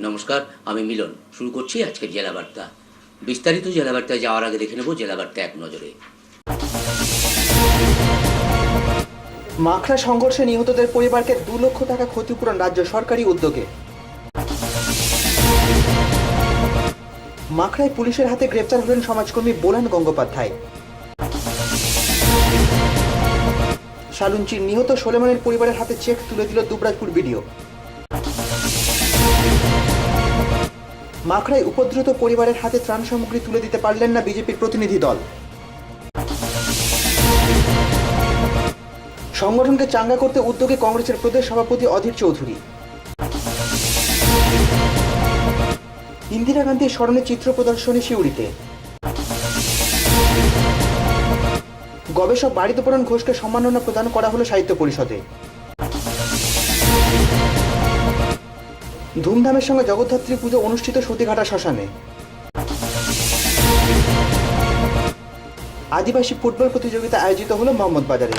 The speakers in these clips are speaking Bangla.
নমস্কার, আমি মিলন। শুরু করছি আজকের জেলা বার্তা। বিস্তারিত জেলা বার্তায় যাওয়ার আগে দেখে নেব জেলা বার্তা এক নজরে। মাখরা সংঘর্ষে নিহতদের পরিবারকে 2 লক্ষ টাকা ক্ষতিপূরণ রাজ্য সরকারি উদ্যোগে। মাখরায় পুলিশের হাতে গ্রেপ্তার হলেন সমাজকর্মী বোলান গঙ্গোপাধ্যায়। শালুঞ্চির নিহত সোলেমানের পরিবারের হাতে চেক তুলে দিল দুবরাজপুর বিডিও। মাখরায় উপদ্রুত পরিবারের হাতে ত্রাণ সামগ্রী তুলে দিতে পারলেন না বিজেপির প্রতিনিধি দল। সংগঠনকে চাঙ্গা করতে উদ্যোগে কংগ্রেসের প্রদেশ সভাপতি অধীর চৌধুরী। ইন্দিরা গান্ধীর স্মরণে চিত্র প্রদর্শনী সিউড়িতে। গবেষক বারিতপরণ ঘোষকে সম্মাননা প্রদান করা হলো সাহিত্য পরিষদে। ধুমধামের সঙ্গে জগদ্ধাত্রী পুজো অনুষ্ঠিত সতীঘাটা শ্মশানে। আদিবাসী ফুটবল প্রতিযোগিতা আয়োজিত হলো মোহাম্মদবাজারে।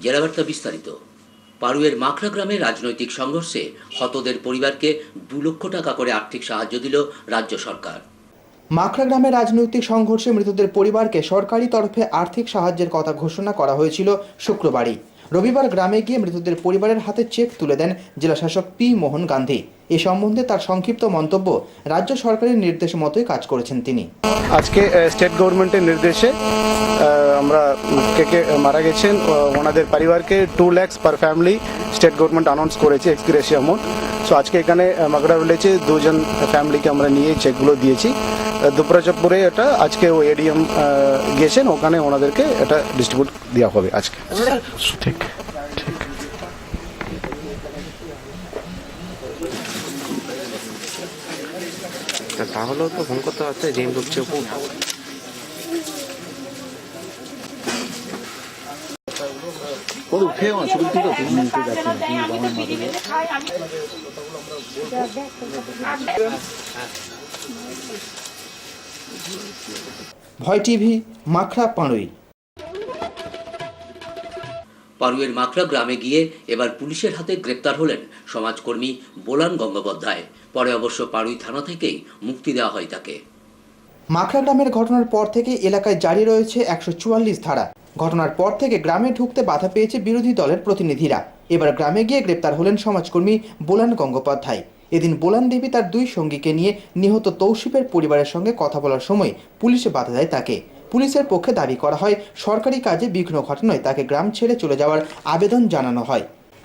জেলা বার্তা বিস্তারিত। পাড়ুয়ের মাখরা গ্রামে রাজনৈতিক সংঘর্ষে হতদের পরিবারকে 2 লক্ষ টাকা করে আর্থিক সাহায্য দিল রাজ্য সরকার। মাখরা গ্রামে রাজনৈতিক সংঘর্ষে মৃতদের পরিবারকে সরকারি তরফে আর্থিক সাহায্যের কথা ঘোষণা করা হয়েছিল শুক্রবারই। রবিবার গ্রামে গিয়ে মৃতদের পরিবারের হাতে চেক তুলে দেন জেলাশাসক পি মোহন গান্ধী। এ সম্বন্ধে তার সংক্ষিপ্ত মন্তব্য, রাজ্য সরকারের নির্দেশ মতোই কাজ করেছেন তিনি। আজকে স্টেট গভর্নমেন্টের নির্দেশে আমরা কে মারা গেছেন ওনাদের পরিবারকে 2 লাখ পার ফ্যামিলি স্টেট গভর্নমেন্ট অ্যানাউন্স করেছে এক্সগ্রেশিয়া অ্যামাউন্ট। সো আজকে এখানে মাগড়া ভিলেজে 2 জন ফ্যামিলিকে আমরা নিয়ে চেকগুলো দিয়েছি। দুবরাজপুরে এটা আজকে ও এডিএম গেছেন, ওখানে ওনাদেরকে এটা ডিস্ট্রিবিউট দেওয়া হবে আজকে। ঠিক ঠিক তাহলেও তো ফোন করতে পারছে জেম ঢুকছে উপর। ভয় টিভি, মাখরা পাড়ুই। পাড়ুয়ের মাখরা গ্রামে গিয়ে এবার পুলিশের হাতে গ্রেপ্তার হলেন সমাজকর্মী বোলান গঙ্গোপাধ্যায়। পরে অবশ্য পাড়ুই থানা থেকেই মুক্তি দেওয়া হয় তাকে। মাখরা গ্রামের ঘটনার পর থেকে এলাকায় জারি রয়েছে 144 ধারা। ঘটনার পর থেকে গ্রামে ঢুকতে বাধা পেয়েছে বিরোধী দলের প্রতিনিধিরা। এবার গ্রামে গিয়ে গ্রেপ্তার হলেন সমাজকর্মী বোলান গঙ্গোপাধ্যায়। এদিন বোলান দেবী তার 2 সঙ্গীকে নিয়ে নিহত তৌসিফের পরিবারের সঙ্গে কথা বলার সময় পুলিশে বাধা দেয় তাকে। পুলিশের পক্ষে দাবি করা হয় সরকারি কাজে বিঘ্ন ঘটানোয় তাকে গ্রাম ছেড়ে চলে যাওয়ার আবেদন জানানো হয়।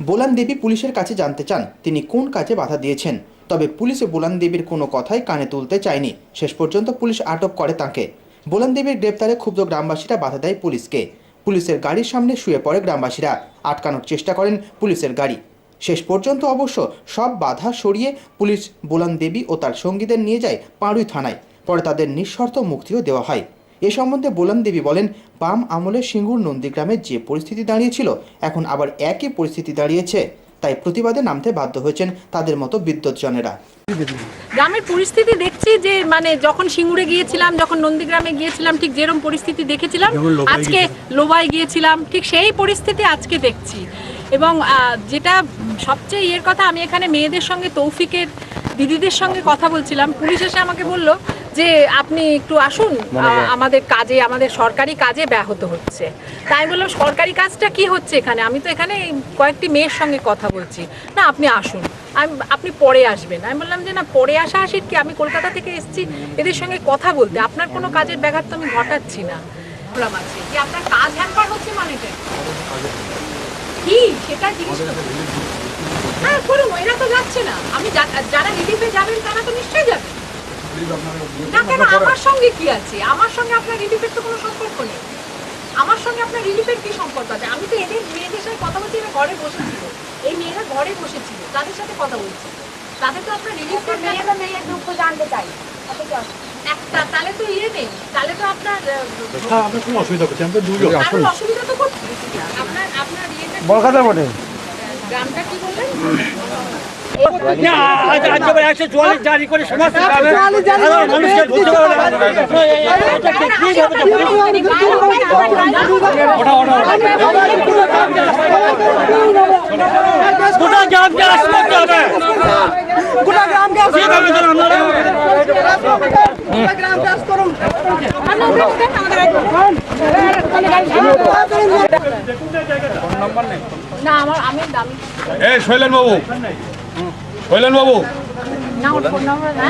বোলান দেবী পুলিশের কাছে জানতে চান তিনি কোন কাজে বাধা দিয়েছেন, তবে পুলিশে বোলান দেবীর কোনো কথাই কানে তুলতে চায়নি। শেষ পর্যন্ত পুলিশ আটক করে তাকে। বোলান দেবীর গ্রেপ্তারে ক্ষুব্ধ গ্রামবাসীরা বাধা দেয় পুলিশকে। পুলিশের গাড়ির সামনে শুয়ে পড়ে গ্রামবাসীরা, আটকানোর চেষ্টা করেন পুলিশের গাড়ি। শেষ পর্যন্ত অবশ্য সব বাধা সরিয়ে পুলিশ বোলান দেবী ও তার সঙ্গীদের নিয়ে যায় পাড়ুই থানায়। পরে তাদের নিঃশর্ত মুক্তিও দেওয়া হয়। এ সম্বন্ধে বোলান দেবী বলেন, বাম আমলে সিঙ্গুর নন্দীগ্রামে যে পরিস্থিতি দাঁড়িয়েছিল এখন আবার একই পরিস্থিতি দাঁড়িয়েছে, তাই প্রতিবাদে নামতে বাধ্য হয়েছেন তাদের মতো বিদ্যুৎজনেরা। গ্রামের পরিস্থিতি দেখছি যে যখন সিঙ্গুরে গিয়েছিলাম, যখন নন্দীগ্রামে গিয়েছিলাম, ঠিক যেরকম পরিস্থিতি দেখেছিলাম, আজকে লোবাই গিয়েছিলাম, ঠিক সেই পরিস্থিতি আজকে দেখছি। এবং যেটা সবচেয়ে ইয়ের কথা, আমি এখানে মেয়েদের সঙ্গে তৌফিকের দিদিদের সঙ্গে কথা বলছিলাম। পুলিশ এসে আমাকে বলল যে আপনি একটু আসুন, আমাদের কাজে, আমাদের সরকারি কাজে ব্যাহত হচ্ছে। তাই বললাম সরকারি কাজটা কি হচ্ছে এখানে? আমি তো এখানে কয়েকটি মেয়ের সঙ্গে কথা বলছি। না, আপনি আসুন, আপনি পরে আসবেন। আমি বললাম যে না, পরে আসা আসি কি, আমি কলকাতা থেকে এসেছি এদের সঙ্গে কথা বলতে, আপনার কোনো কাজের ব্যাঘাত তো আমি ঘটাচ্ছি না। প্রবলেম আছে যে আপনার কাজ হ্যাম্পার হচ্ছে, মানে কি সেটা জিনিস হ্যাঁ করুন, এরা তো যাচ্ছে না। আমি যারা রিলিফে যাবেন তারা তো নিশ্চয়ই যাবে না। কেন, আমার সঙ্গে কি আছে? আমার সঙ্গে আপনার রিলিফের তো কোনো সম্পর্ক নেই। আমার সঙ্গে আপনার রিলিফের কি সম্পর্ক আছে? আমি তো এদের মেয়েদের সাথে কথা বলছি, এরা ঘরে বসেছিল, এই মেয়েরা ঘরে বসেছিল, তাদের সাথে কথা বলছি। তাদের তো আপনার রিলিফের মেয়ের দুঃখ জানতে চাই একটা, তাহলে তো ইয়ে নেই, তাহলে তো আপনার অসুবিধা করছে। অসুবিধা তো করছে আপনার ইয়েটা গ্রামটা কি বললেন? 144 জারি করে সমস্ত গ্রামে সাধারণ মানুষকে ধরতে পারবে গোটা গ্রামকে আসতে হবে, গোটা গ্রামকে না আমার আমি দামি এই শৈলেন বাবু, শৈলেন বাবু, না ওর ফোন নাম্বার না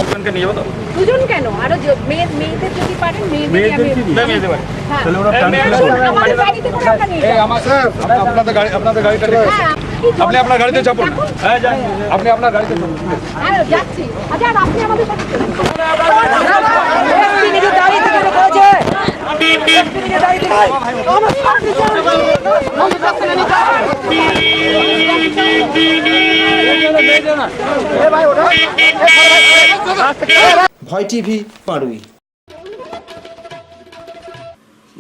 দুজনকে নিয়ে যাবো তো? দুজন কেন আরো মেয়েদের যদি পারেন মেয়েদের মেয়েদের বাড়ি। হ্যাঁ তাহলে ওরা প্ল্যান করে আমাদের গাড়িতে করে আমরা নিয়ে যাবো। আমার স্যার আপনাদের গাড়িটা রেখে হ্যাঁ, আপনি আপনার গাড়িতে চাপুন। হ্যাঁ যান, আপনি আপনার গাড়িতে চাপুন। হ্যাঁ যাচ্ছি। আচ্ছা আর আপনি আমাদের সাথে চলুন। ভয় টিভি, পাড়ুই।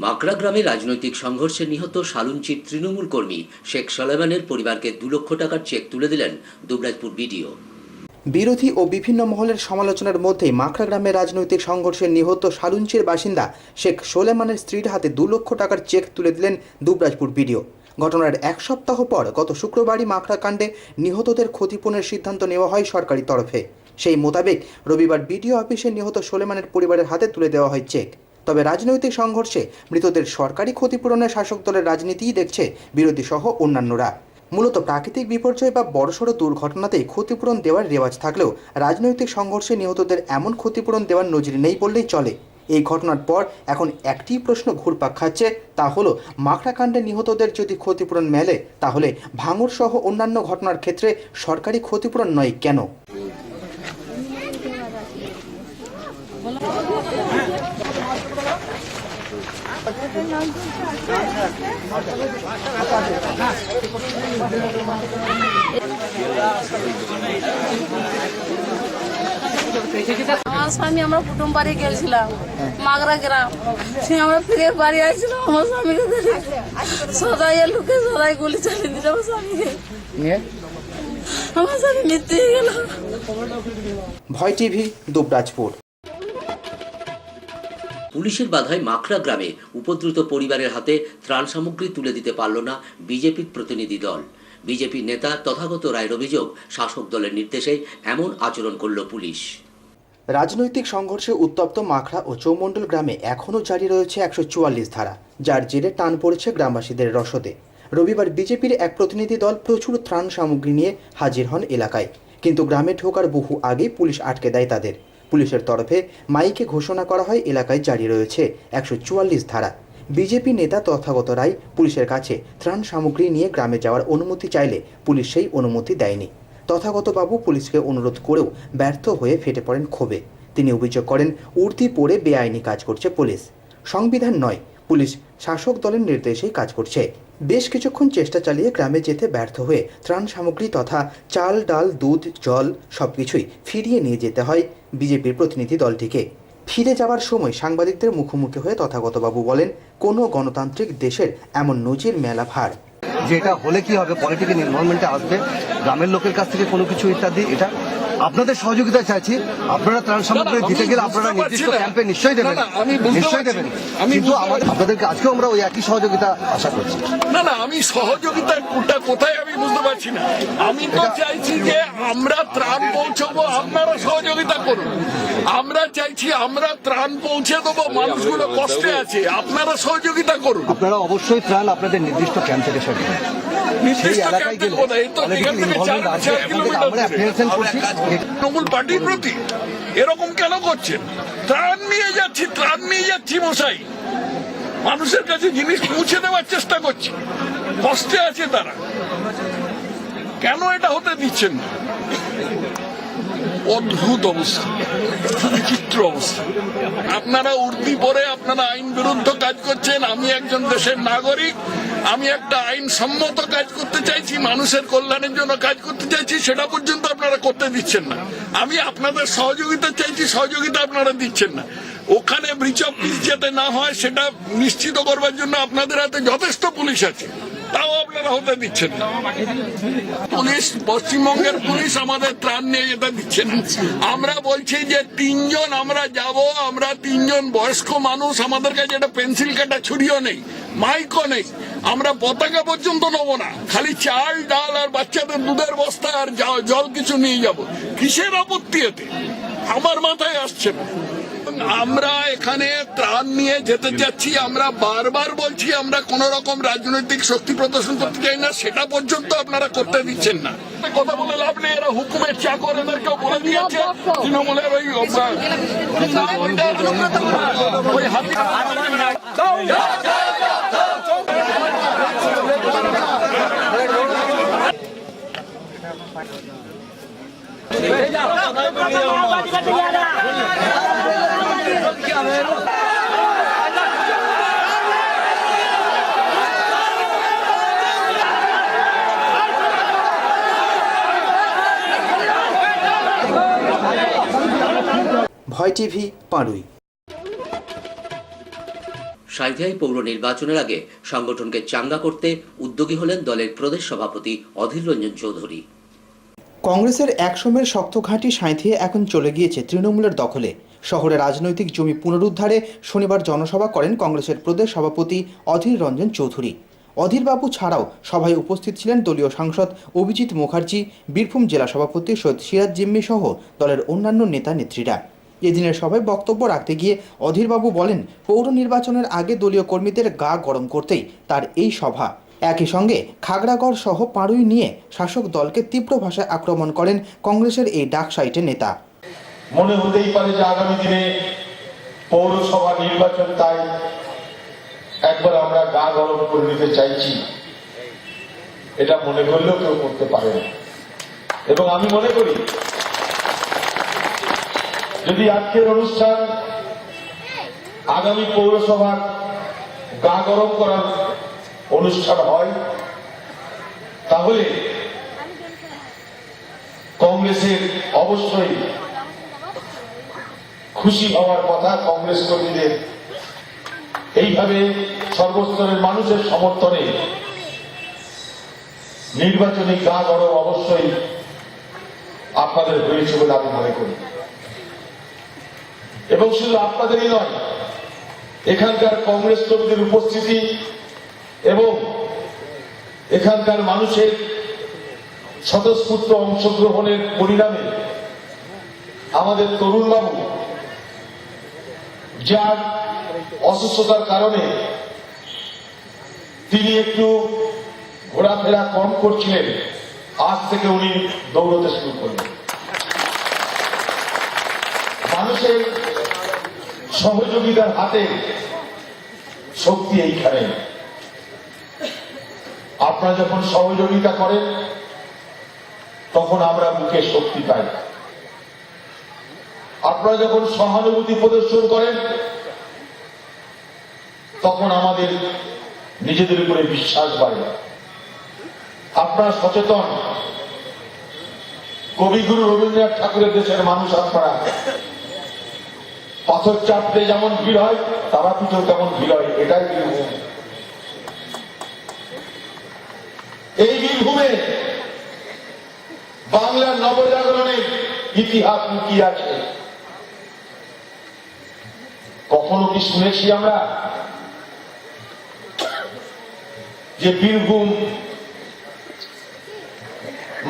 মাকড়া গ্রামে রাজনৈতিক সংঘর্ষে নিহত সালুঞ্চির তৃণমূল কর্মী শেখ সলেমানের পরিবারকে 2 লক্ষ টাকার চেক তুলে দিলেন দুবরাজপুর বিডিও। বিরোধী ও বিভিন্ন মহলের সমালোচনার মধ্যেই মাখরা গ্রামে রাজনৈতিক সংঘর্ষে নিহত সালুঞ্চির বাসিন্দা শেখ সোলেমানের স্ত্রীর হাতে 2 লক্ষ টাকার চেক তুলে দিলেন দুবরাজপুর বিডিও। ঘটনার 1 সপ্তাহ পর গত শুক্রবারই মাখরা কাণ্ডে নিহতদের ক্ষতিপূরণের সিদ্ধান্ত নেওয়া হয় সরকারি তরফে। সেই মোতাবেক রবিবার বিডিও অফিসে নিহত সোলেমানের পরিবারের হাতে তুলে দেওয়া হয় চেক। তবে রাজনৈতিক সংঘর্ষে মৃতদের সরকারি ক্ষতিপূরণের শাসক দলের রাজনীতিই দেখছে বিরোধী সহ অন্যান্যরা। মূলত প্রাকৃতিক বিপর্যয় বা বড়সড় দুর্ঘটনাতেই ক্ষতিপূরণ দেওয়ার রেওয়াজ থাকলেও রাজনৈতিক সংঘর্ষে নিহতদের এমন ক্ষতিপূরণ দেওয়ার নজির নেই বললেই চলে। এই ঘটনার পর এখন একটি প্রশ্ন ঘুরপাক খাচ্ছে, তা হলো মাখরা কাণ্ডে নিহতদের যদি ক্ষতিপূরণ মেলে তাহলে ভাঙড় সহ অন্যান্য ঘটনার ক্ষেত্রে সরকারি ক্ষতিপূরণ নয় কেন? আমার স্বামী আমরা কুটুম বাড়ি গেছিলাম মাগরা গ্রাম, সে আমরা ফিরে বাড়ি আসছিলাম, আমার স্বামীকে দেখে সদাই লুকে সদাই গুলি চালিয়ে দিল আমার স্বামীকে, আমার স্বামী মৃত্যু হয়ে গেল। ভয় টিভি, দুবরাজপুর। পুলিশের বাধায় মাখরা গ্রামে উপদ্রুত পরিবারের হাতে ত্রাণ সামগ্রী তুলে দিতে পারল না বিজেপির প্রতিনিধি দল। বিজেপি নেতা তথাগত রায়ের অভিযোগ, শাসক দলের নির্দেশে এমন আচরণ করল পুলিশ। রাজনৈতিক সংঘর্ষে উত্তপ্ত মাখরা ও চৌমণ্ডল গ্রামে এখনও জারি রয়েছে 144 ধারা, যার জেরে টান পড়েছে গ্রামবাসীদের রসদে। রবিবার বিজেপির এক প্রতিনিধি দল প্রচুর ত্রাণ সামগ্রী নিয়ে হাজির হন এলাকায়, কিন্তু গ্রামে ঢোকার বহু আগেই পুলিশ আটকে দেয় তাদের। পুলিশের তরফে মাইকে ঘোষণা করা হয় এলাকায় জারি রয়েছে 144 ধারা। বিজেপি নেতা তথাগত রায় পুলিশের কাছে ত্রাণ সামগ্রী নিয়ে গ্রামে যাওয়ার অনুমতি চাইলে পুলিশ সেই অনুমতি দেয়নি। তথাগত বাবু পুলিশকে অনুরোধ করেও ব্যর্থ হয়ে ফেটে পড়েন ক্ষোভে। তিনি অভিযোগ করেন উর্দি পরে বেআইনি কাজ করছে পুলিশ, সংবিধান নয়, পুলিশ শাসক দলের নির্দেশেই কাজ করছে। বেশ কিছুক্ষণ চেষ্টা চালিয়ে গ্রামে যেতে ব্যর্থ হয়ে ত্রাণ সামগ্রী তথা চাল, ডাল, দুধ, জল সবকিছুই ফিরিয়ে নিয়ে যেতে হয় বিজেপির প্রতিনিধি দলটিকে। ফিরে যাওয়ার সময় সাংবাদিকদের মুখোমুখি হয়ে তথাগতবাবু বলেন, কোনো গণতান্ত্রিক দেশের এমন নজির মেলা ভার। যেটা হলে কি হবে, পলিটিক্যাল ইনভলভমেন্টে আসবে গ্রামের লোকের কাছ থেকে কোনো কিছু ইত্যাদি। এটা আপনাদের সহযোগিতা চাইছি। আপনারা ত্রাণ সামগ্রী দিতে গেলে আপনারা নির্দিষ্ট ক্যাম্পে নিশ্চয়ই দেবেন, নিশ্চয়ই দেবেন, কিন্তু আপনাদেরকে আজকেও আমরা ওই একই সহযোগিতা আশা করছি। না না, আমি সহযোগিতার কোথায় আমি বুঝতে পারছি না। আমি তো চাইছি যে আমরা ত্রাণ পৌঁছবো, আপনারা সহযোগিতা করুন। আমরা চাইছি আমরা ত্রাণ পৌঁছে দেবো, মানুষগুলো কষ্টে আছে, আপনারা সহযোগিতা করুন। আপনারা অবশ্যই ত্রাণ আপনাদের নির্দিষ্ট ক্যাম্প থেকে সরবেন। সেই এলাকায় গেলে আমরা অ্যাপ্রিহেনশন করছি তৃণমূল পার্টির প্রতি এরকম কেন করছেন? ত্রাণ নিয়ে যাচ্ছি মশাই, মানুষের কাছে জিনিস পৌঁছে দেওয়ার চেষ্টা করছি, কষ্টে আছে তারা, কেন এটা হতে দিচ্ছেন না? অদ্ভুত অবস্থা, বিচিত্র অবস্থা। আপনারা উর্দি পরে আপনারা আইন বিরুদ্ধ কাজ করছেন। আমি একজন দেশের নাগরিক, আমি একটা আইন সম্মত কাজ করতে চাইছি, মানুষের কল্যাণের জন্য কাজ করতে চাইছি, সেটা পর্যন্ত আপনারা করতে দিচ্ছেন না। আমি আপনাদের সহযোগিতা চাইছি, সহযোগিতা আপনারা দিচ্ছেন না। ওখানে ব্রিচ অফ পিস যাতে না হয় সেটা নিশ্চিত করবার জন্য আপনাদের হাতে যথেষ্ট পুলিশ আছে, তাও আপনারা আপনারা হতে দিচ্ছেন না। পুলিশ, পশ্চিমবঙ্গের পুলিশ আমাদের ত্রাণ নিয়ে যেতে দিচ্ছে না। আমরা বলছি যে 3 জন আমরা যাব, আমরা 3 জন বয়স্ক মানুষ, আমাদের কাছে একটা পেন্সিল কাটা ছুরিও নেই, মাইকও নেই, আমরা পতাকা পর্যন্ত নেবো না, খালি চাল ডাল আর বাচ্চাদের দুধের বস্তা আর জল কিছু নিয়ে যাব। কিসের আপত্তি এতে? আমার মাথায় আসছে না। আমরা এখানে ত্রাণ নিয়ে যেতে যাচ্ছি, আমরা বারবার বলছি আমরা কোন রকম রাজনৈতিক শক্তি প্রদর্শন করতে চাই না, সেটা পর্যন্ত আপনারা করতে দিচ্ছেন না। কথা বলে লাভ নেই, এরা হুকুমের চাকর, এদেরকেও বলে দিয়েছে তৃণমূলের ওই হাতি। ভয় টিভি, পাড়ুই। সাঁইথিয়ায় পৌর নির্বাচনের আগে সংগঠনকে চাঙ্গা করতে উদ্যোগী হলেন দলের প্রদেশ সভাপতি অধীর রঞ্জন চৌধুরী। কংগ্রেসের একসময়ের শক্ত ঘাঁটি সাঁইথিয়া এখন চলে গিয়েছে তৃণমূলের দখলে। শহরে রাজনৈতিক জমি পুনরুদ্ধারে শনিবার জনসভা করেন কংগ্রেসের প্রদেশ সভাপতি অধীর রঞ্জন চৌধুরী। অধীরবাবু ছাড়াও সভায় উপস্থিত ছিলেন দলীয় সাংসদ অভিজিৎ মুখার্জি, বীরভূম জেলা সভাপতি সৈয়দ সিরাজ জিম্মি সহ দলের অন্যান্য নেতা নেত্রীরা। এদিনের সভায় বক্তব্য রাখতে গিয়ে অধীরবাবু বলেন, পৌর নির্বাচনের আগে দলীয় কর্মীদের গা গরম করতেই তার এই সভা। একই সঙ্গে খাগড়াগড় সহ পাড়ুই নিয়ে শাসক দলকে তীব্র ভাষায় আক্রমণ করেন কংগ্রেসের এই ডাকসাইটের নেতা। মনে হতেই পারে যে আগামী দিনে পৌরসভা নির্বাচন, তাই একবার আমরা গা গরম করে নিতে চাইছি, এটা মনে করলেও কেউ করতে পারে না। এবং আমি মনে করি যদি আজকের অনুষ্ঠান আগামী পৌরসভার গা গরম করার অনুষ্ঠান হয়, তাহলে কংগ্রেসের অবশ্যই খুশি হওয়ার কথা। কংগ্রেস কর্মীদের এইভাবে সর্বস্তরের মানুষের সমর্থনে নির্বাচনী গা গরম অবশ্যই আপনাদের হয়েছে বলে আমি মনে করি। এবং শুধু আপনাদেরই নয়, এখানকার কংগ্রেস কর্মীদের উপস্থিতি এবং এখানকার মানুষের স্বতঃস্ফূর্ত অংশগ্রহণের পরিণামে আমাদের তরুণবাবু, যার অসুস্থতার কারণে তিনি একটু ঘোরাফেরা কম করছিলেন, আজ থেকে উনি দৌড়তে শুরু করলেন। মানুষের সহযোগিতার হাতে শক্তি এইখানে। আপনারা যখন সহযোগিতা করেন তখন আমরা বুকে শক্তি পাই। আপনারা যখন সহানুভূতি প্রদর্শন করেন তখন আমাদের নিজেদের উপরে বিশ্বাস বাড়ে। আপনারা সচেতন, কবিগুরু রবীন্দ্রনাথ ঠাকুরের দেশের মানুষ আপনারা। পাথর চাপতে যেমন ভিড় হয়, তারাপীঠেও তেমন ভিড় হয়। এটাই বীরভূম। এই বীরভূমে বাংলার নবজাগরণের ইতিহাস লুকিয়ে আছে। কখনো কি শুনেছি আমরা যে বীরভূম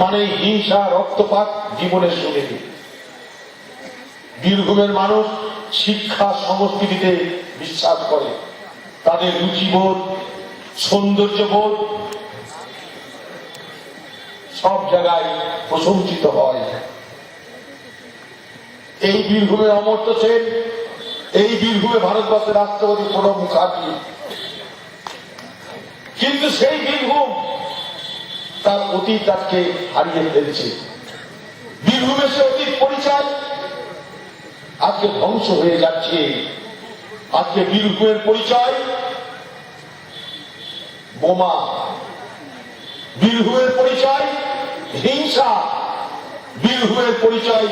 মানে হিংসা, রক্তপাত জীবনের শুনেনি? বীরভূমের মানুষ শিক্ষা, সংস্কৃতিতে বিশ্বাস করে। তাদের রুচিবোধ, সৌন্দর্যবোধ সব জায়গায় প্রশংসিত হয়। এই বীরভূমে অমর্ত্য সেন, এই বীরভূমে ভারতবর্ষের রাষ্ট্রপতি প্রণব মুখার্জি। কিন্তু সেই বীরভূম তার অতীত আজকে হারিয়ে ফেলছে। বীরভূমের সে অতীত পরিচয় আজকে ধ্বংস হয়ে যাচ্ছে। আজকে বীরভূমের পরিচয় বোমা, বীরভূমের পরিচয় হিংসা, বীরভূমের পরিচয়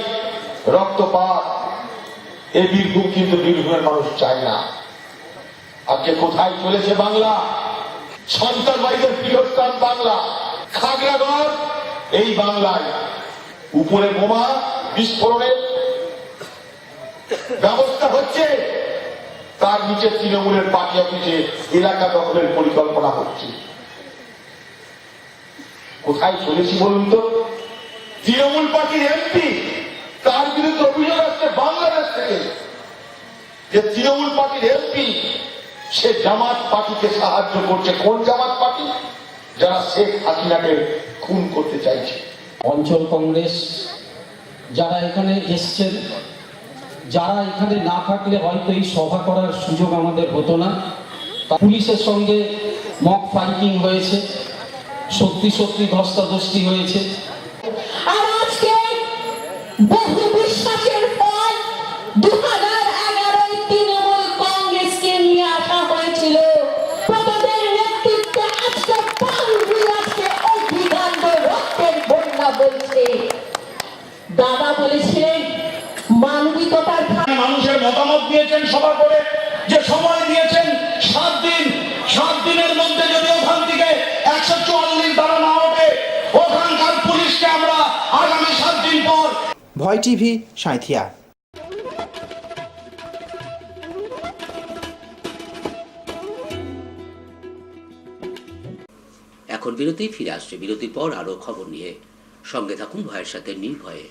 রক্তপাত। এই বীরভূম কিন্তু বীরভূমের মানুষ চায় না। আজকে কোথায় চলেছে বাংলা? সন্ত্রাসবাদীদের পীঠস্থান বাংলা। খাগড়াগড় এই বাংলায়, উপরে বোমা বিস্ফোরণের ব্যবস্থা হচ্ছে, তার নিচে তৃণমূলের পার্টি অফিসে এলাকা দখলের পরিকল্পনা হচ্ছে। কোথায় শুনেছি বলুন তো? তৃণমূল পার্টির এমপি, তার বিরুদ্ধে অভিযোগ আসছে বাংলাদেশ থেকে যে তৃণমূল পার্টির এমপি সে জামাত পার্টিকে সাহায্য করছে। কোন জামাত পার্টি? যারা শেখ হাসিনাকে খুন করতে চাইছে। অঞ্চল কংগ্রেস যারা এখানে এসছেন, যারা এখানে না থাকলে হয়তো এই সভা করার সুযোগ আমাদের হতো না। পুলিশের সঙ্গে মক ফাইটিং হয়েছে, সত্যি সত্যি ধস্তাধস্তি হয়েছে। আর আজকে বহু বিশ্বাসের ফল 2011 তৃণমূল কংগ্রেসকে নিয়ে আসা হয়েছিল। প্রতাপের নেতৃত্বে আজকে পাঙ্গুই আজকে অভিকাণ্ড রক্তের বন্যা বলছে। দাদা বলেছিলেন মানবিকতার মানুষের মতামত দিয়েছেন সভা করে, যে সময় দিয়েছেন 7 দিন। 7 দিনের মধ্যে যদি ওখান থেকে 144 ধারা না ওঠে, ওখানকার পুলিশকে আমরা আগামী 7 দিন পর। ভয় টিভি, সাঁইথিয়া। এখন বিরতি, ফিরে আসছে বিরতির পর আরো খবর নিয়ে। সঙ্গে থাকুন ভয়ের সাথে নির্ভয়ে।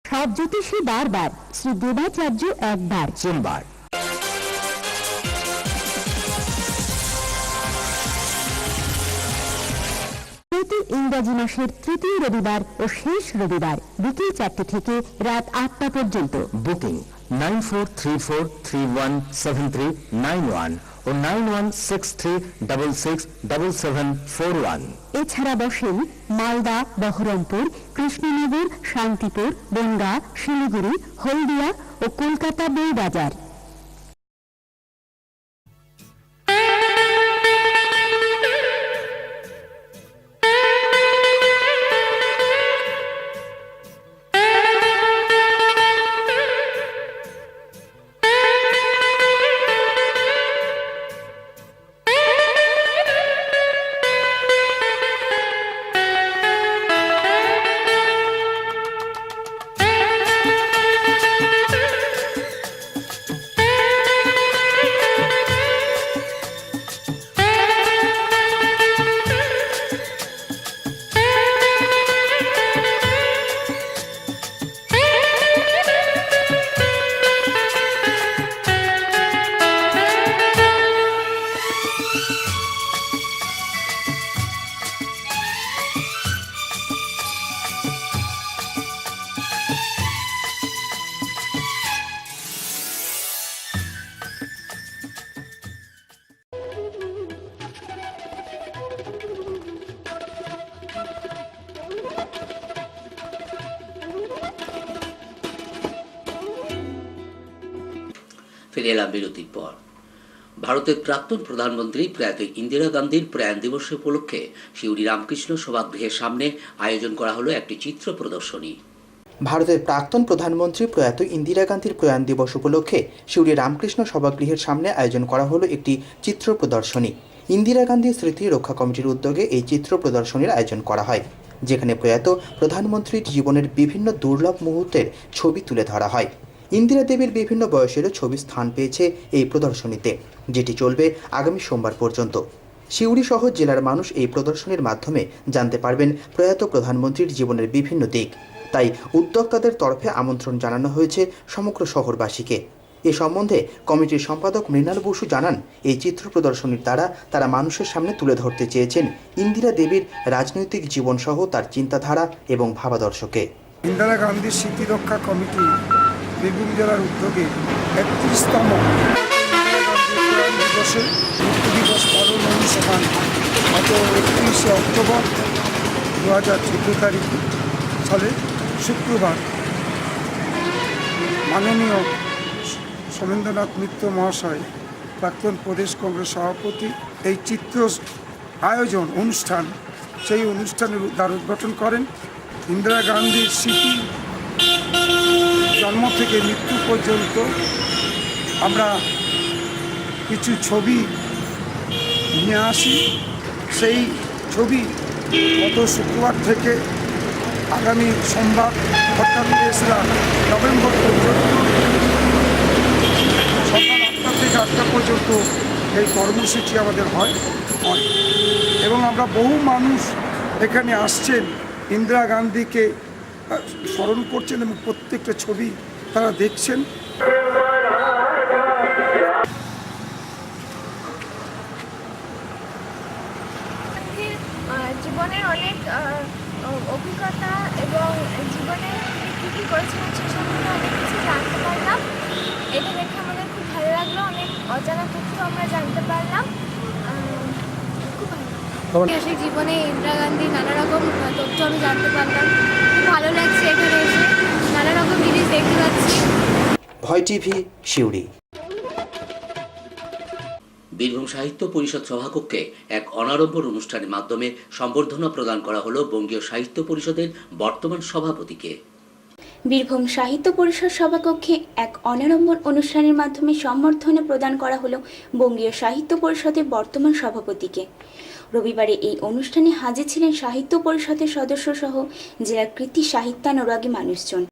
সব জ্যোতিষী বারবার, শ্রী দেবাচার্য একবার। সোমবার প্রতি ইংরাজি মাসের তৃতীয় রবিবার ও শেষ রবিবার বিকেল 4টে থেকে রাত 8টা পর্যন্ত। বুকিং 9434317391 ও 9163667741। এছাড়া বসেন মালদা, বহরমপুর, কৃষ্ণনগর, শান্তিপুর, বনগাঁ, শিলিগুড়ি, হলদিয়া ও কলকাতা বইবাজার। ফিরে এলাম বিরতির পর। ভারতের প্রাক্তন প্রধানমন্ত্রী প্রয়াত ইন্দিরা গান্ধীর প্রয়াণ দিবস উপলক্ষে সিউড়ি রামকৃষ্ণ সভাগৃহের সামনে আয়োজন করা হলো একটি চিত্র প্রদর্শনী। ভারতের প্রাক্তন প্রধানমন্ত্রী প্রয়াত ইন্দিরা গান্ধীর প্রয়াণ দিবস উপলক্ষে সিউড়ি রামকৃষ্ণ সভাগৃহের সামনে আয়োজন করা হলো একটি চিত্র প্রদর্শনী। ইন্দিরা গান্ধী স্মৃতি রক্ষা কমিটির উদ্যোগে এই চিত্র প্রদর্শনীর আয়োজন করা হয়, যেখানে প্রয়াত প্রধানমন্ত্রীর জীবনের বিভিন্ন দুর্লভ মুহূর্তের ছবি তুলে ধরা হয়। ইন্দিরা দেবীর বিভিন্ন বয়সেরও ছবি স্থান পেয়েছে এই প্রদর্শনীতে, যেটি চলবে আগামী সোমবার পর্যন্ত। সিউড়ি সহ জেলার মানুষ এই প্রদর্শনীর মাধ্যমে জানতে পারবেন প্রয়াত প্রধানমন্ত্রীর জীবনের বিভিন্ন দিক। তাই উদ্যোক্তাদের তরফে আমন্ত্রণ জানানো হয়েছে সমগ্র শহরবাসীকে। এ সম্বন্ধে কমিটির সম্পাদক মৃণাল বসু জানান, এই চিত্র প্রদর্শনীর দ্বারা তারা মানুষের সামনে তুলে ধরতে চেয়েছেন ইন্দিরা দেবীর রাজনৈতিক জীবনসহ তার চিন্তাধারা এবং ভাবাদর্শকে। ইন্দিরা গান্ধী স্মৃতি রক্ষা কমিটি বীরভূম জেলার উদ্যোগে 31তম দিবসে মৃত্যু দিবস পালন অনুষ্ঠান গত 31শে অক্টোবর 2014 তারিখ সালে শুক্রবার মাননীয় সোমেন্দ্রনাথ মিত্র মহাশয়, প্রাক্তন প্রদেশ কংগ্রেস সভাপতি, এই চিত্র আয়োজন অনুষ্ঠান সেই অনুষ্ঠানের উদ্বোধন করেন। ইন্দিরা গান্ধীর স্মৃতি জন্ম থেকে মৃত্যু পর্যন্ত আমরা কিছু ছবি নিয়ে আসি। সেই ছবি গত শুক্রবার থেকে আগামী সোমবার ২৮ নভেম্বর পর্যন্ত সকাল ৮টা থেকে ৮টা পর্যন্ত এই কর্মসূচি আমাদের হয় এবং আমরা বহু মানুষ এখানে আসছেন, ইন্দিরা গান্ধীকে স্মরণ করছেন এবং প্রত্যেকটা ছবি তারা দেখছেন। জীবনের অনেক অভিজ্ঞতা এবং জীবনে কী কী করেছিলেন সে সম্বন্ধে অনেক কিছু জানতে পারলাম। এটা দেখে আমাদের খুব ভালো লাগলো, অনেক অজানা তথ্য আমরা জানতে পারলাম। খুব ভালো ঐতিহাসিক জীবনে ইন্দিরা গান্ধীর নানা রকম তথ্য আমি জানতে পারলাম। খুব ভালো লাগছে এখানে এসে, নানা রকম জিনিস দেখতে পাচ্ছি। ভয় টিভি, সিউড়ি। বীরভূম সাহিত্য পরিষদ সভাকক্ষে এক অনাড়ম্বর অনুষ্ঠানের মাধ্যমে সম্বর্ধনা প্রদান করা হলো বঙ্গীয় সাহিত্য পরিষদের বর্তমান সভাপতিকে। বীরভূম সাহিত্য পরিষদ সভাকক্ষে এক অনাড়ম্বর অনুষ্ঠানের মাধ্যমে সম্বর্ধনা প্রদান করা হলো বঙ্গীয় সাহিত্য পরিষদের বর্তমান সভাপতিকে। রবিবারে এই অনুষ্ঠানে হাজির ছিলেন সাহিত্য পরিষদের সদস্য সহ জেলার কৃতি সাহিত্যানুরাগী মানুষজন।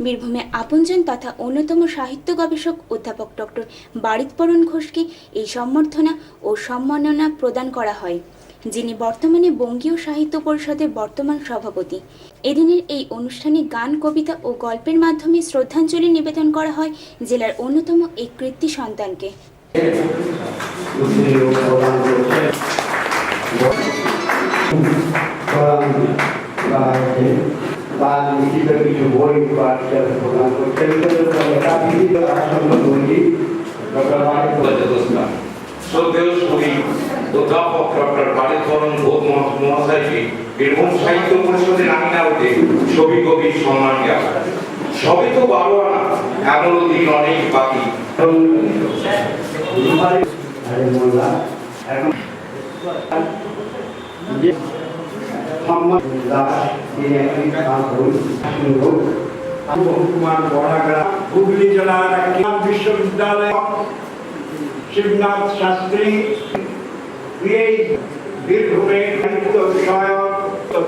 বীরভূমে আপনজন তথা অন্যতম সাহিত্য গবেষক অধ্যাপক ডক্টর বারিতবরণ ঘোষকে এই সম্বর্ধনা ও সম্মাননা প্রদান করা হয়, যিনি বর্তমানে বঙ্গীয় সাহিত্য পরিষদের বর্তমান সভাপতি। এদিনের এই অনুষ্ঠানে গান, কবিতা ও গল্পের মাধ্যমে শ্রদ্ধাঞ্জলি নিবেদন করা হয় জেলার অন্যতম এই কৃতি সন্তানকে। কিছু বই প্রদান করছেন শ্রদ্ধেয় শহীদ অধ্যাপক ডক্টর বারিতবরণ ঘোষ মহাশয়কে বীরভূম সাহিত্য পরিষদের আঙিনাতে ছবি কবির সম্মান জ্ঞাপন। সবই তো 12 আনা, এমনও দিন অনেক বাকি। হুগলি জেলার বিশ্ববিদ্যালয় শিবনাথ শাস্ত্রী বীরভূমে সাহিত্য বিষয়ক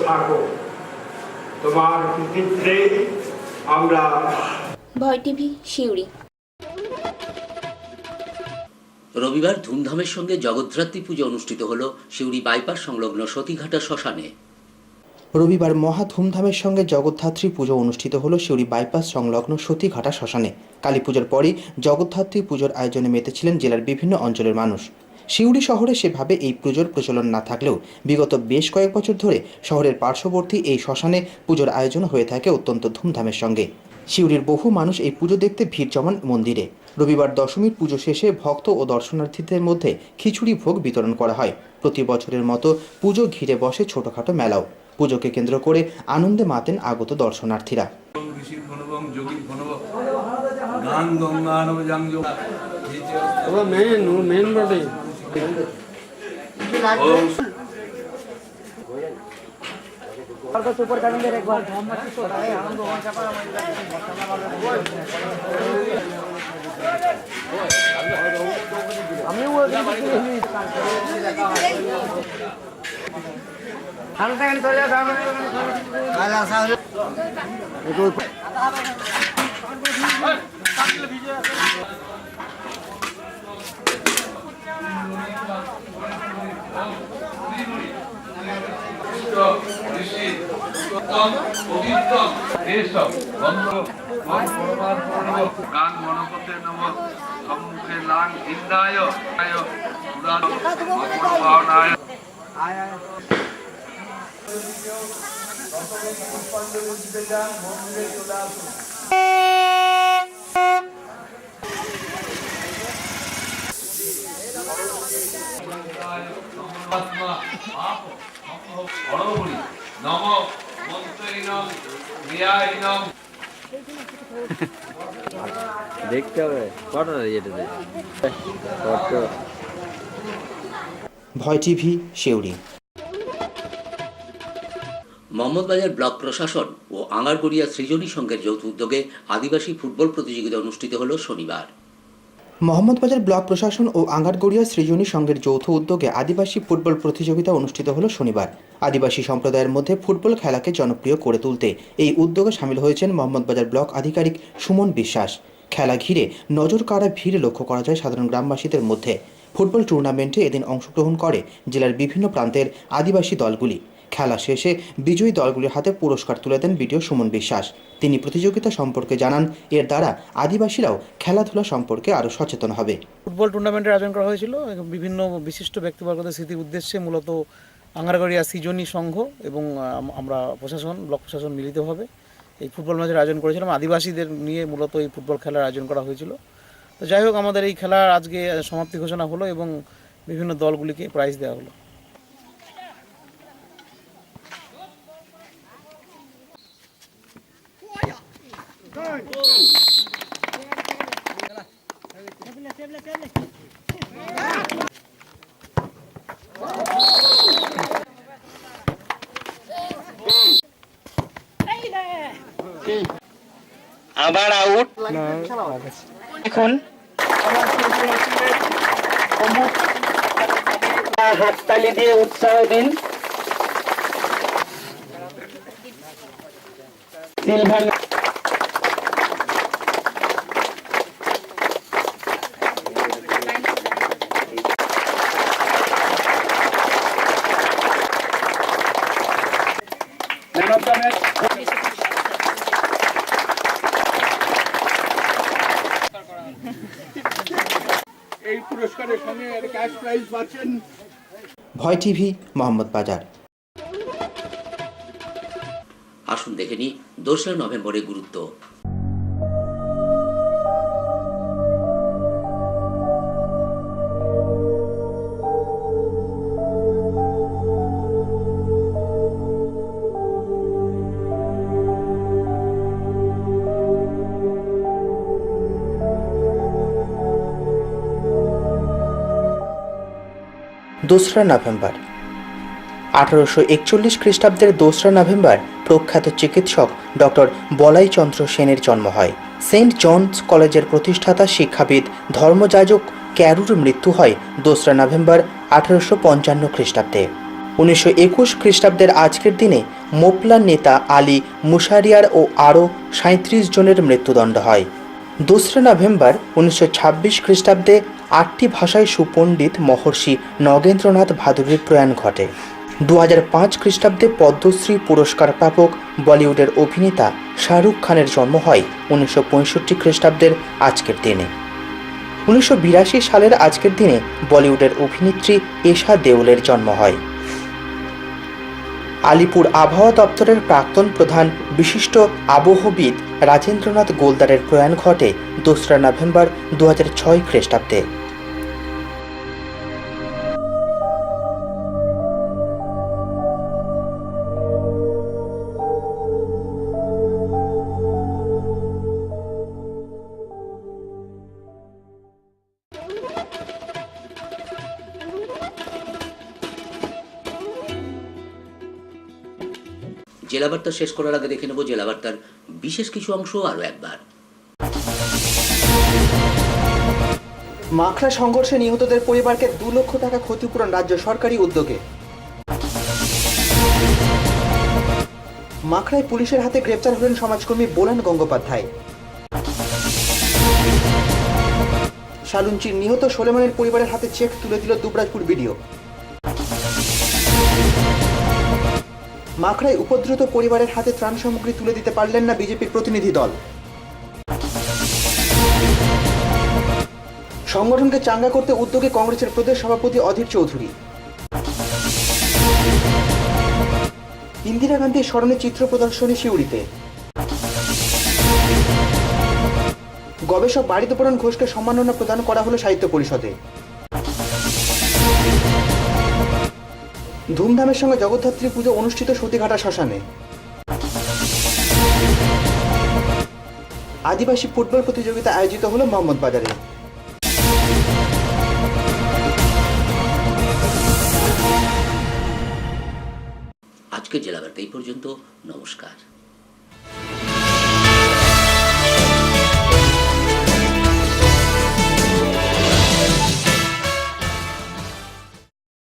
থাকো, তোমার কৃতিত্বে আমরা। ভয় টিভি, সিউড়ি। রবিবার ধুমধামের সঙ্গে জগদ্ধাত্রী পুজো অনুষ্ঠিত হলো সিউড়ি বাইপাস সংলগ্ন সতীঘাটা শ্মশানে। রবিবার মহা ধুমধামের সঙ্গে জগদ্ধাত্রী পুজো অনুষ্ঠিত হলো সিউড়ি বাইপাস সংলগ্ন সতীঘাটা শ্মশানে। কালী পুজোর পরই জগদ্ধাত্রী পুজোর আয়োজনে মেতেছিলেন জেলার বিভিন্ন অঞ্চলের মানুষ। সিউড়ি শহরে সেভাবে এই পুজোর প্রচলন না থাকলেও বিগত বেশ কয়েক বছর ধরে শহরের পার্শ্ববর্তী এই শ্মশানে পুজোর আয়োজন হয়ে থাকে অত্যন্ত ধুমধামের সঙ্গে। সিউড়ির বহু মানুষ এই পুজো দেখতে ভিড় জমান মন্দিরে। রবিবার দশমীর পুজো শেষে ভক্ত ও দর্শনার্থীদের মধ্যে খিচুড়ি ভোগ বিতরণ করা হয়। প্রতি বছরের মতো পুজো ঘিরে বসে ছোটখাটো মেলাও। পুজোকে কেন্দ্র করে আনন্দে মাতেন আগত দর্শনার্থীরা। দেখতে হবে ভয় টিভি, সিউড়ি। মোহাম্মদবাজার ব্লক প্রশাসন ও আঙ্গারগড়িয়া সৃজনী সংঘের যৌথ উদ্যোগে আদিবাসী ফুটবল প্রতিযোগিতা অনুষ্ঠিত হল শনিবার। মোহাম্মদবাজার ব্লক প্রশাসন ও আঙ্গারগড়িয়া সৃজনী সংঘের যৌথ উদ্যোগে আদিবাসী ফুটবল প্রতিযোগিতা অনুষ্ঠিত হল শনিবার। আদিবাসী সম্প্রদায়ের মধ্যে ফুটবল খেলাকে জনপ্রিয় করে তুলতে এই উদ্যোগে সামিল হয়েছেন মোহাম্মদবাজার ব্লক আধিকারিক সুমন বিশ্বাস। খেলা ঘিরে নজর কাড়া ভিড় লক্ষ্য করা যায় সাধারণ গ্রামবাসীদের মধ্যে। ফুটবল টুর্নামেন্টে এদিন অংশগ্রহণ করে জেলার বিভিন্ন প্রান্তের আদিবাসী দলগুলি। খেলা শেষে বিজয়ী দলগুলির হাতে পুরস্কার তুলে দেন বিডিও সুমন বিশ্বাস। তিনি প্রতিযোগিতা সম্পর্কে জানান, এর দ্বারা আদিবাসীরাও খেলাধুলা সম্পর্কে আরও সচেতন হবে। ফুটবল টুর্নামেন্টের আয়োজন করা হয়েছিল বিভিন্ন বিশিষ্ট ব্যক্তিবর্গদের স্মৃতির উদ্দেশ্যে। মূলত আঙ্গারগড়িয়া সৃজনী সংঘ এবং আমরা প্রশাসন, ব্লক প্রশাসন মিলিতভাবে এই ফুটবল ম্যাচের আয়োজন করেছিলাম। আদিবাসীদের নিয়ে মূলত এই ফুটবল খেলার আয়োজন করা হয়েছিল। তো যাই হোক, আমাদের এই খেলার আজকে সমাপ্তি ঘোষণা হলো এবং বিভিন্ন দলগুলিকে প্রাইজ দেওয়া হলো। আবার আউট। এখন হাততালি দিয়ে উৎসাহ দিন। সিলভার এই পুরস্কারের সঙ্গে ক্যাশ প্রাইজ পাচ্ছেন। ভয় টিভি, মোহাম্মদবাজার। আসুন দেখে নিই 2রা নভেম্বরের গুরুত্ব। দোসরা নভেম্বর 1841 খ্রিস্টাব্দের 2রা নভেম্বর প্রখ্যাত চিকিৎসক ডক্টর বলাইচন্দ্র সেনের জন্ম হয়। সেন্ট জনস কলেজের প্রতিষ্ঠাতা শিক্ষাবিদ ধর্মযাজক ক্যারুর মৃত্যু হয় 2রা নভেম্বর 1855 খ্রিস্টাব্দে। 1921 খ্রিস্টাব্দের আজকের দিনে মোপলার নেতা আলী মুশারিয়ার ও আরও 37 জনের মৃত্যুদণ্ড হয়। 2রা নভেম্বর 1926 খ্রিস্টাব্দে 8টি ভাষায় সুপণ্ডিত মহর্ষি নগেন্দ্রনাথ ভাদুড়ির প্রয়াণ ঘটে। 2005 খ্রিস্টাব্দে পদ্মশ্রী পুরস্কার প্রাপক বলিউডের অভিনেতা শাহরুখ খানের জন্ম হয় 1965 খ্রিস্টাব্দের আজকের দিনে। 1982 সালের আজকের দিনে বলিউডের অভিনেত্রী এশা দেওলের জন্ম হয়। আলিপুর আবহাওয়া দপ্তরের প্রাক্তন প্রধান বিশিষ্ট আবহবিদ রাজেন্দ্রনাথ গোলদারের প্রয়াণ ঘটে 2রা নভেম্বর 2006 খ্রিস্টাব্দে। জেলা বার্তা শেষ করার আগে দেখে নেব জেলা বার্তার বিশেষ কিছু অংশ আরও একবার। মাখরা সংঘর্ষে নিহতদের পরিবারকে 2 লক্ষ টাকা ক্ষতিপূরণ রাজ্য সরকারি উদ্যোগে। মাখরায় পুলিশের হাতে গ্রেপ্তার হলেন সমাজকর্মী বোলান গঙ্গোপাধ্যায়। শালুঞ্চির নিহত সোলেমানের পরিবারের হাতে চেক তুলে দিল দুবরাজপুর বিডিও। মাখরায় উপদ্রুত পরিবারের হাতে ত্রাণ সামগ্রী তুলে দিতে পারলেন না বিজেপির প্রতিনিধি দল। সংগঠনকে চাঙ্গা করতে উদ্যোগে কংগ্রেসের প্রদেশ সভাপতি অধীর চৌধুরী। ইন্দিরা গান্ধীর স্মরণে চিত্র প্রদর্শনী সিউড়িতে। গবেষক বারিতপরণ ঘোষকে সম্মাননা প্রদান করা হলো সাহিত্য পরিষদে। ধুমধামের সঙ্গে জগদ্ধাত্রী পুজো অনুষ্ঠিত সতীঘাটা শ্মশানে। আদিবাসী ফুটবল প্রতিযোগিতা আয়োজিত হলো মোহাম্মদবাজারে। আজকের আজকের জেলা বার্তা এই পর্যন্ত। নমস্কার।